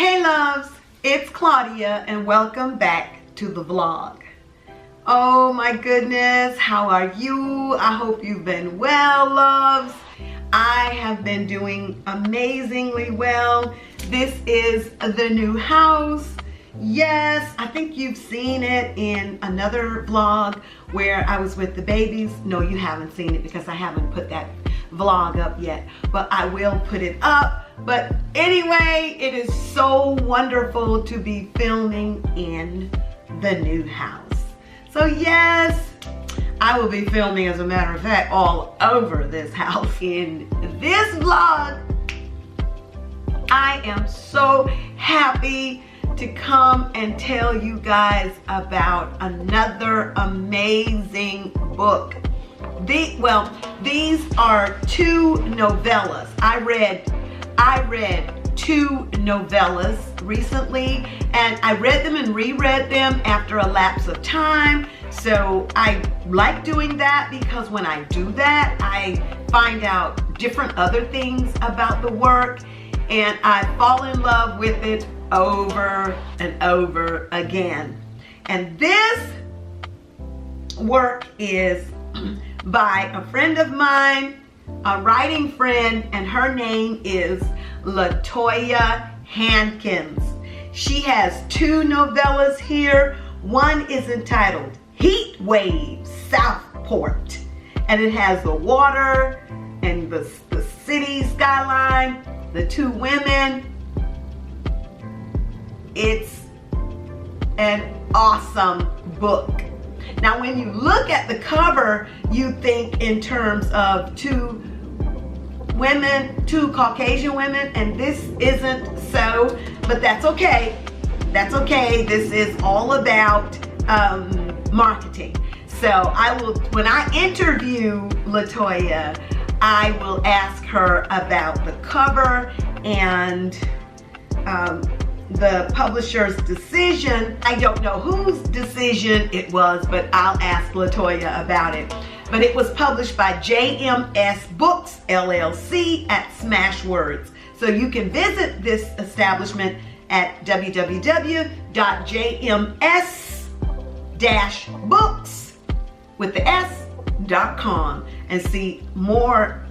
Hey loves, it's Claudia and welcome back to the vlog. Oh my goodness, how are you? I hope you've been well, loves. I have been doing amazingly well. This is the new house. Yes, I think you've seen it in another vlog where I was with the babies. No, you haven't seen it because I haven't put that vlog up yet, but I will put it up. But anyway, it is so wonderful to be filming in the new house. So yes, I will be filming, as a matter of fact, all over this house. In this vlog, I am so happy to come and tell you guys about another amazing book. These are two novellas. I read two novellas recently, and I read them and reread them after a lapse of time. So I like doing that because when I do that, I find out different other things about the work, and I fall in love with it over and over again. And this work is by a friend of mine, a writing friend, and her name is La Toya Hankins. She has two novellas here. One is entitled Heat Wave, Southport, and it has the water and the city skyline, the two women. It's an awesome book. Now, when you look at the cover, you think in terms of two women, two Caucasian women, and this isn't so, but that's okay. That's okay. This is all about marketing. So I will, when I interview La Toya, I will ask her about the cover and the publisher's decision. I don't know whose decision it was, but I'll ask La Toya about it. But it was published by JMS Books, LLC at Smashwords. So you can visit this establishment at www.jms-books with the s.com and see more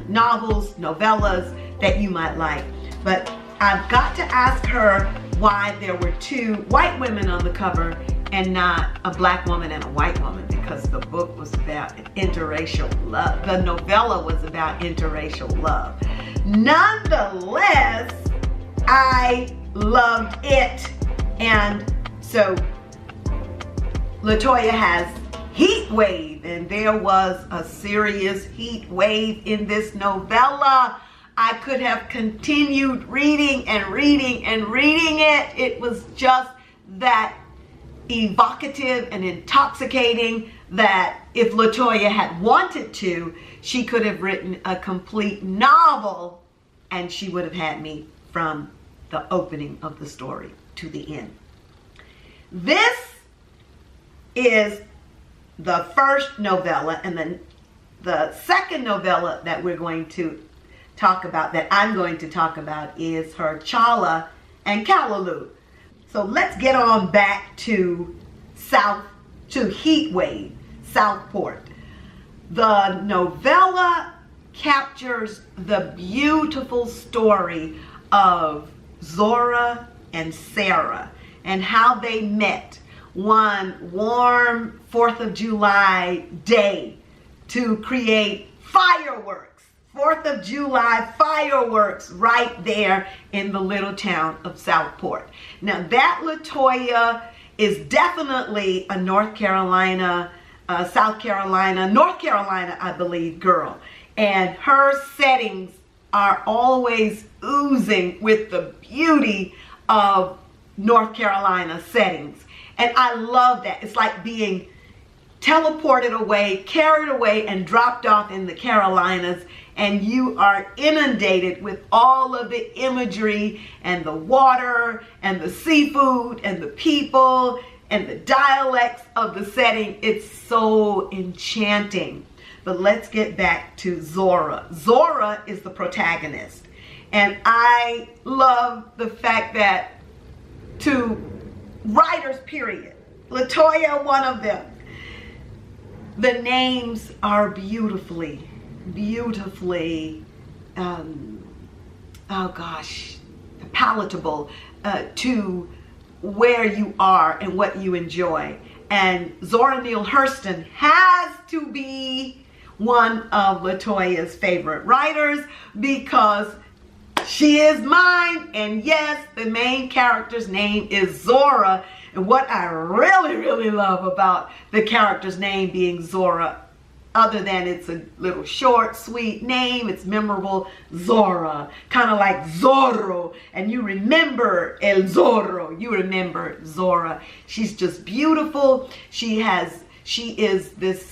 novels, novellas that you might like. But I've got to ask her why there were two white women on the cover and not a black woman and a white woman, because the book was about interracial love. The novella was about interracial love. Nonetheless, I loved it. And so La Toya has Heat Wave, and there was a serious heat wave in this novella. I could have continued reading and reading and reading it. It was just that evocative and intoxicating that if La Toya had wanted to, she could have written a complete novel, and she would have had me from the opening of the story to the end. This is the first novella, and then the second novella that we're going to talk about, that I'm going to talk about, is her CHALLAH and CALLALOO. So let's get on back to Heat Wave, Southport. The novella captures the beautiful story of Zora and Sarah and how they met one warm 4th of July day to create fireworks. 4th of July fireworks right there in the little town of Southport. Now that La Toya is definitely a North Carolina, South Carolina, North Carolina, I believe, girl. And her settings are always oozing with the beauty of North Carolina settings. And I love that. It's like being teleported away, carried away, and dropped off in the Carolinas, and you are inundated with all of the imagery and the water and the seafood and the people and the dialects of the setting. It's so enchanting. But let's get back to Zora. Zora is the protagonist, And I love the fact that to writers, period, La Toya, one of them, the names are beautifully, oh gosh, palatable to where you are and what you enjoy. And Zora Neale Hurston has to be one of La Toya's favorite writers because she is mine. And yes, the main character's name is Zora. And what I really love about the character's name being Zora, other than it's a little short, sweet name, it's memorable, Zora, kind of like Zorro, and you remember El Zorro, you remember Zora. She's just beautiful. She is this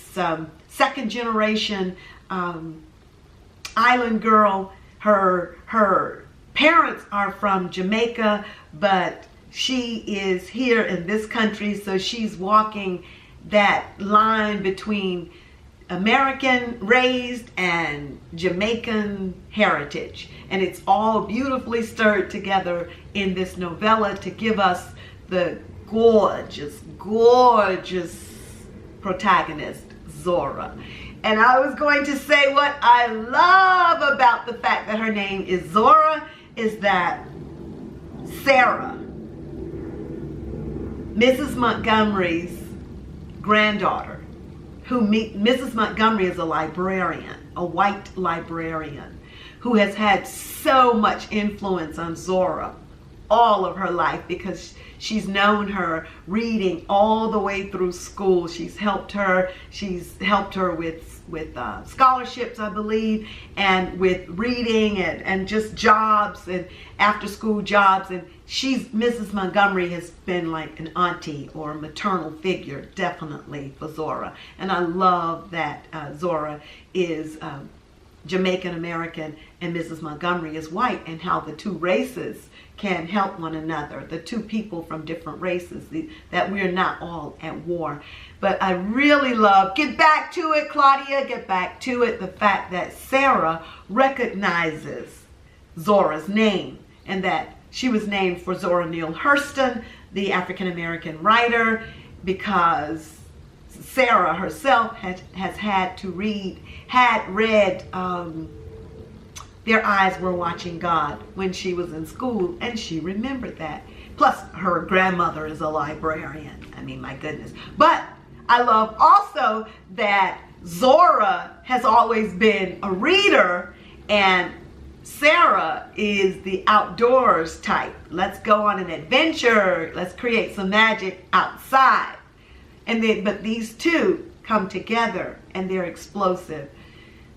second generation island girl. Her parents are from Jamaica, but she is here in this country, so she's walking that line between American raised and Jamaican heritage, and it's all beautifully stirred together in this novella to give us the gorgeous protagonist, Zora. And I was going to say what I love about the fact that her name is Zora is that Sarah, Mrs. Montgomery's granddaughter, Mrs. Montgomery is a librarian, a white librarian, who has had so much influence on Zora all of her life because she's known her reading all the way through school. She's helped her with scholarships, I believe, and with reading and just jobs and after school jobs. And Mrs. Montgomery has been like an auntie or a maternal figure, definitely, for Zora. And I love that Zora is Jamaican American and Mrs. Montgomery is white, and how the two races can help one another, the two people from different races, that we're not all at war. But I really love, get back to it, Claudia, get back to it, the fact that Sarah recognizes Zora's name, and that she was named for Zora Neale Hurston, the African-American writer, because Sarah herself had read Their Eyes Were Watching God when she was in school, and she remembered that. Plus, her grandmother is a librarian. I mean, my goodness. But I love also that Zora has always been a reader, and Sarah is the outdoors type. Let's go on an adventure. Let's create some magic outside. But these two come together, and they're explosive.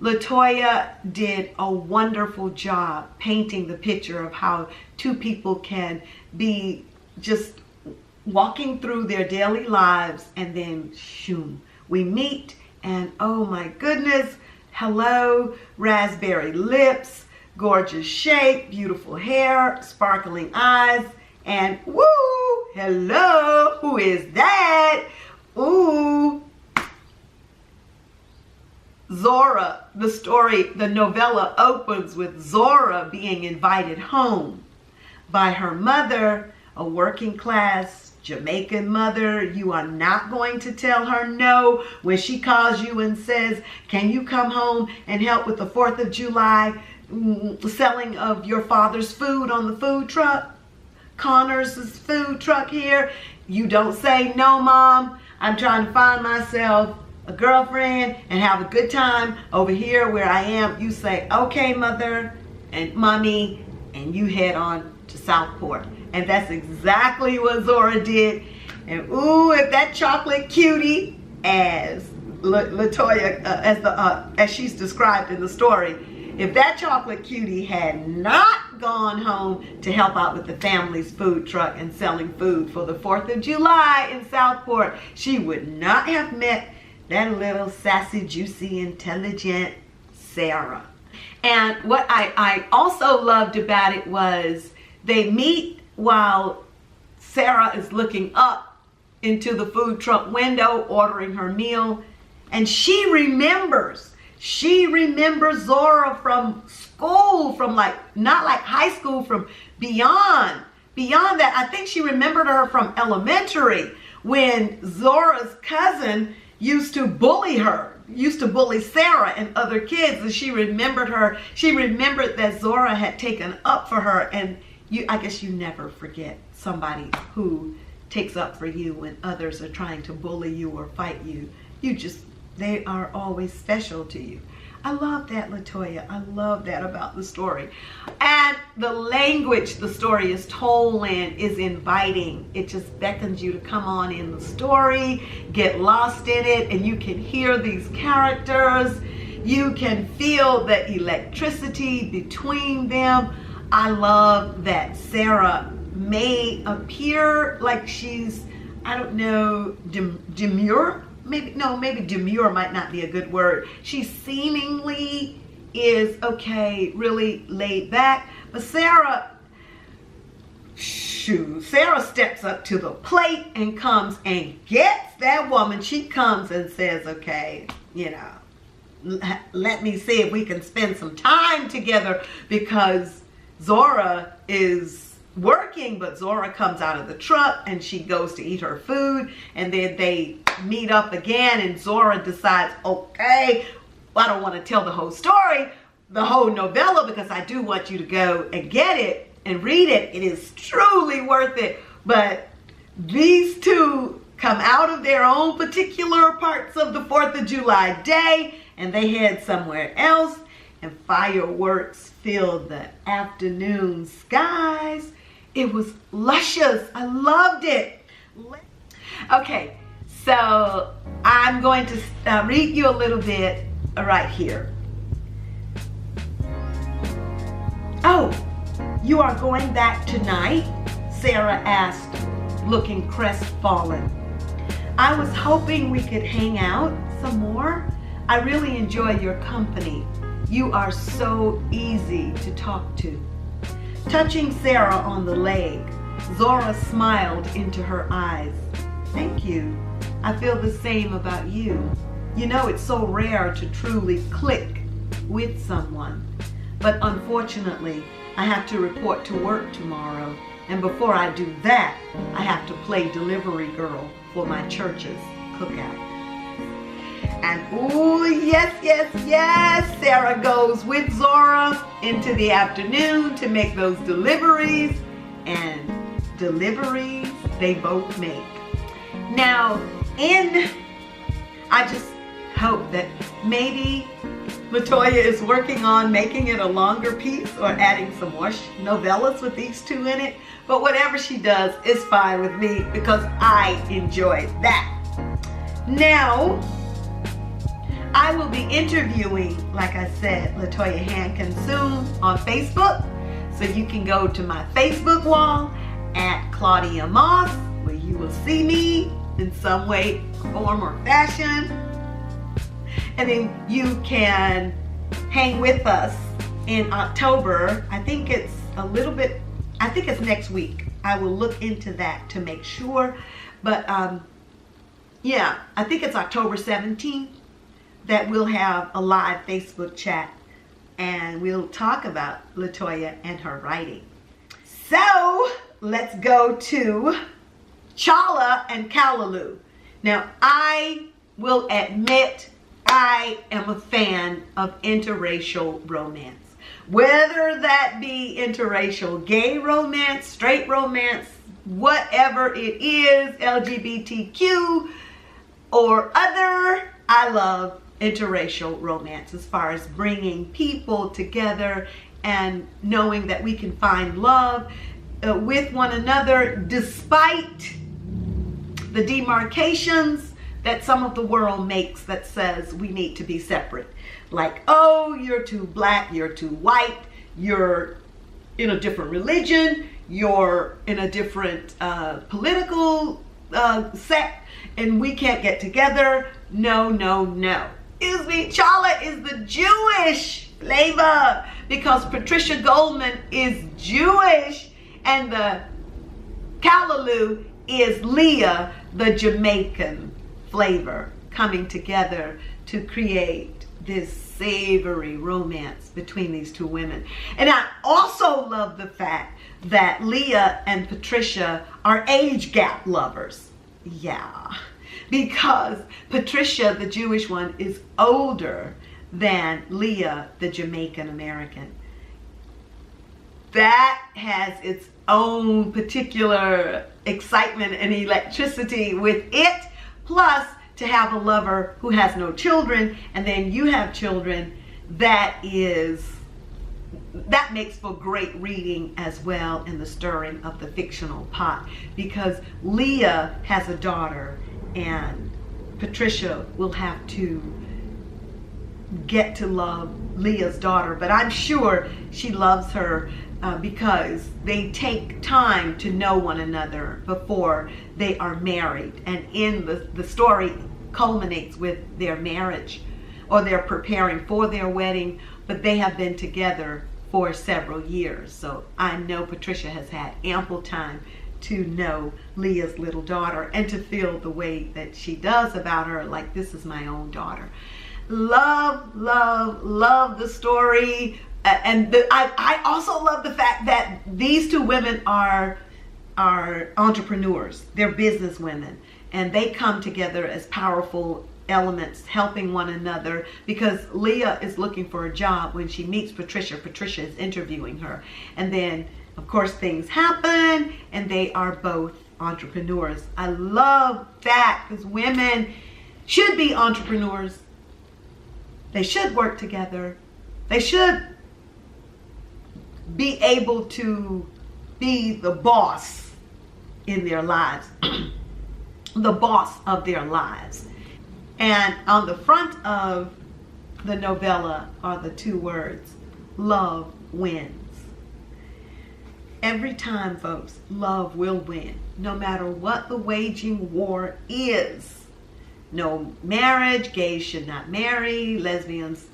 La Toya did a wonderful job painting the picture of how two people can be just walking through their daily lives, and then shoom, we meet, and oh my goodness, hello, raspberry lips, gorgeous shape, beautiful hair, sparkling eyes, and woo, hello, who is that? Ooh. Zora, the novella opens with Zora being invited home by her mother, a working class Jamaican mother. You are not going to tell her no when she calls you and says, can you come home and help with the 4th of July selling of your father's food on the food truck? Connor's food truck here. You don't say, no, Mom, I'm trying to find myself a girlfriend and have a good time over here where I am. You say, okay, Mother and Mommy, and you head on to Southport. And that's exactly what Zora did. And ooh, if that chocolate cutie, as La Toya, as she's described in the story, if that chocolate cutie had not gone home to help out with the family's food truck and selling food for the 4th of July in Southport, she would not have met that little sassy, juicy, intelligent Sarah. And what I also loved about it was they meet while Sarah is looking up into the food truck window, ordering her meal. And she remembers Zora from school, from like, not like high school, from beyond that. I think she remembered her from elementary when Zora's cousin used to bully Sarah and other kids, and she remembered her. She remembered that Zora had taken up for her, and I guess you never forget somebody who takes up for you when others are trying to bully you or fight you. They are always special to you. I love that, LaToya. I love that about the story. And the language the story is told in is inviting. It just beckons you to come on in the story, get lost in it, and you can hear these characters. You can feel the electricity between them. I love that Sarah may appear like she's, I don't know, demure. Maybe demure might not be a good word. She seemingly is, okay, really laid back. But Sarah steps up to the plate and comes and gets that woman. She comes and says, okay, let me see if we can spend some time together, because Zora is working, but Zora comes out of the truck and she goes to eat her food, and then they meet up again, and Zora decides, okay, I don't want to tell the whole story, the whole novella, because I do want you to go and get it and read it. It is truly worth it. But these two come out of their own particular parts of the 4th of July day, and they head somewhere else, and fireworks filled the afternoon skies. It was luscious. I loved it. Okay, so I'm going to read you a little bit right here. Oh, you are going back tonight? Sarah asked, looking crestfallen. I was hoping we could hang out some more. I really enjoy your company. You are so easy to talk to. Touching Sarah on the leg, Zora smiled into her eyes. Thank you. I feel the same about you. You know, it's so rare to truly click with someone. But unfortunately, I have to report to work tomorrow. And before I do that, I have to play delivery girl for my church's cookout. And oh, yes, Sarah goes with Zora into the afternoon to make those deliveries, and deliveries they both make. Now, I just hope that maybe LaToya is working on making it a longer piece or adding some more novellas with these two in it. But whatever she does is fine with me, because I enjoy that. Now, I will be interviewing, like I said, La Toya Hankins soon on Facebook. So you can go to my Facebook wall at Claudia Moss, where you will see me in some way, form, or fashion. And then you can hang with us in October. I think it's next week. I will look into that to make sure. But yeah, I think it's October 17th. That we'll have a live Facebook chat, and we'll talk about LaToya and her writing. So let's go to CHALLAH and CALLALOO. Now, I will admit I am a fan of interracial romance. Whether that be interracial gay romance, straight romance, whatever it is, LGBTQ or other, I love interracial romance as far as bringing people together and knowing that we can find love with one another despite the demarcations that some of the world makes that says we need to be separate. Like, oh, you're too black, you're too white, you're in a different religion, you're in a different political sect, and we can't get together. No. Excuse me, CHALLAH is the Jewish flavor, because Patricia Goldman is Jewish, and the CALLALOO is Leah, the Jamaican flavor, coming together to create this savory romance between these two women. And I also love the fact that Leah and Patricia are age gap lovers. Yeah, because Patricia, the Jewish one, is older than Leah, the Jamaican American. That has its own particular excitement and electricity with it. Plus, to have a lover who has no children, and then you have children, that makes for great reading as well, in the stirring of the fictional pot, because Leah has a daughter and Patricia will have to get to love Leah's daughter, but I'm sure she loves her because they take time to know one another before they are married, and in the story culminates with their marriage, or they're preparing for their wedding, but they have been together for several years. So I know Patricia has had ample time to know Leah's little daughter and to feel the way that she does about her, like this is my own daughter. Love, love, love the story. I also love the fact that these two women are entrepreneurs. They're business women, and they come together as powerful elements, helping one another, because Leah is looking for a job when she meets Patricia. Patricia is interviewing her, and then of course things happen and they are both entrepreneurs. I love that, because women should be entrepreneurs. They should work together. They should be able to be the boss in their lives, the boss of their lives. And on the front of the novella are the two words, love wins. Every time, folks, love will win, no matter what the waging war is. No marriage, gays should not marry, lesbians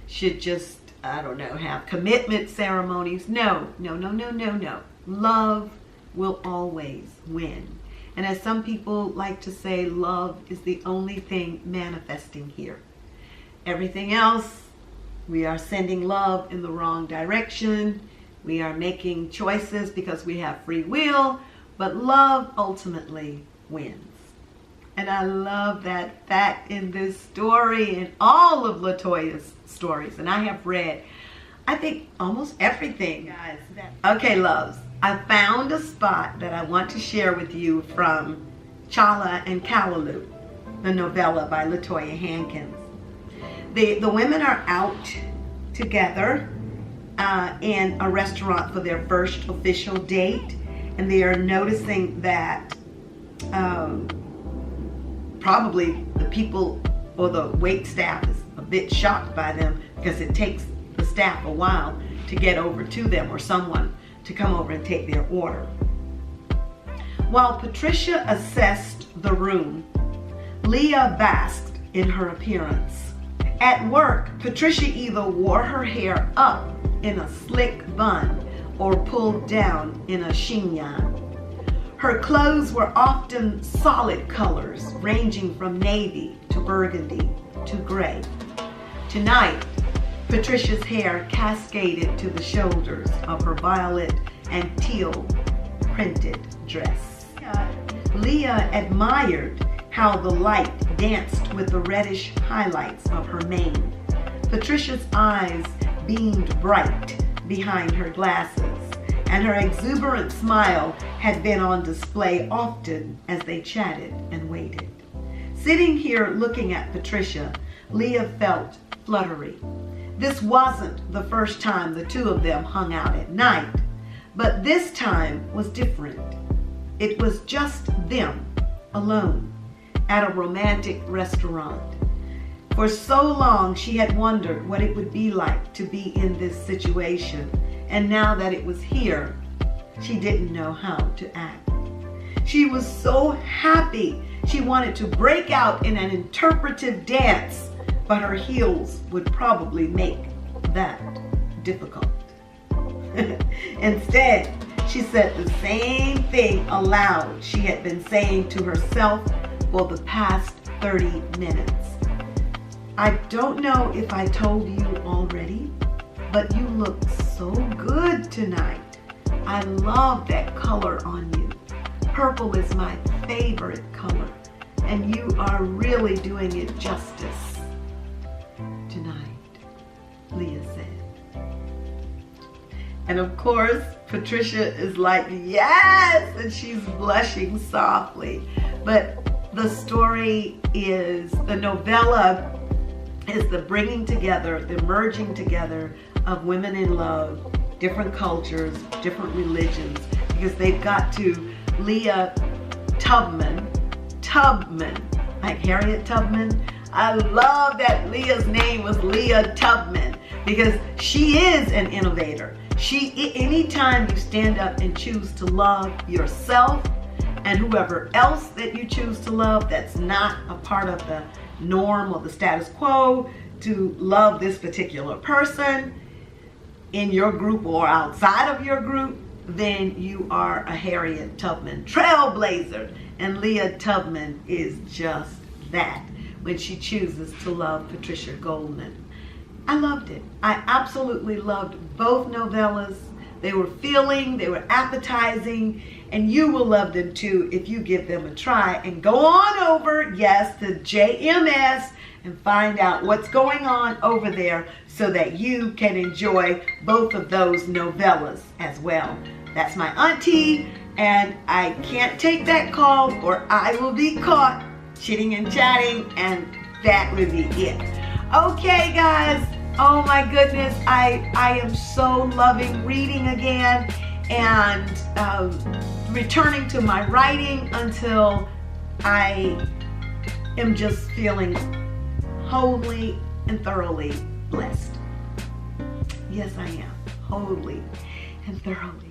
should just, I don't know, have commitment ceremonies. No, no, no, no, no, no. Love will always win. And as some people like to say, love is the only thing manifesting here. Everything else, we are sending love in the wrong direction. We are making choices because we have free will, but love ultimately wins. And I love that fact in this story and all of La Toya's stories. And I have read, I think, almost everything, guys. Okay, loves. I found a spot that I want to share with you from CHALLAH and CALLALOO, the novella by La Toya Hankins. The women are out together in a restaurant for their first official date, and they are noticing that probably the people or the wait staff is a bit shocked by them, because it takes the staff a while to get over to them, or someone to come over and take their order. While Patricia assessed the room, Leah basked in her appearance. At work, Patricia either wore her hair up in a slick bun or pulled down in a chignon. Her clothes were often solid colors, ranging from navy to burgundy to gray. Tonight, Patricia's hair cascaded to the shoulders of her violet and teal printed dress. Leah admired how the light danced with the reddish highlights of her mane. Patricia's eyes beamed bright behind her glasses, and her exuberant smile had been on display often as they chatted and waited. Sitting here looking at Patricia, Leah felt fluttery. This wasn't the first time the two of them hung out at night, but this time was different. It was just them, alone, at a romantic restaurant. For so long she had wondered what it would be like to be in this situation, and now that it was here, she didn't know how to act. She was so happy. She wanted to break out in an interpretive dance, but her heels would probably make that difficult. Instead, she said the same thing aloud she had been saying to herself for the past 30 minutes. I don't know if I told you already, but you look so good tonight. I love that color on you. Purple is my favorite color, and you are really doing it justice tonight, Leah said. And of course, Patricia is like, yes, and she's blushing softly. But the story is, the novella is the bringing together, the merging together of women in love, different cultures, different religions, because they've got to Leah Tubman, like Harriet Tubman. I love that Leah's name was Leah Tubman because she is an innovator. Anytime you stand up and choose to love yourself and whoever else that you choose to love that's not a part of the norm or the status quo, to love this particular person in your group or outside of your group, then you are a Harriet Tubman trailblazer. And Leah Tubman is just that when she chooses to love Patricia Goldman. I loved it. I absolutely loved both novellas. They were filling, they were appetizing, and you will love them too if you give them a try. And go on over, yes, to JMS and find out what's going on over there so that you can enjoy both of those novellas as well. That's my auntie, and I can't take that call or I will be caught chitting and chatting, and that would be it. Okay, guys. Oh my goodness, I am so loving reading again and returning to my writing until I am just feeling wholly and thoroughly blessed. Yes, I am, wholly and thoroughly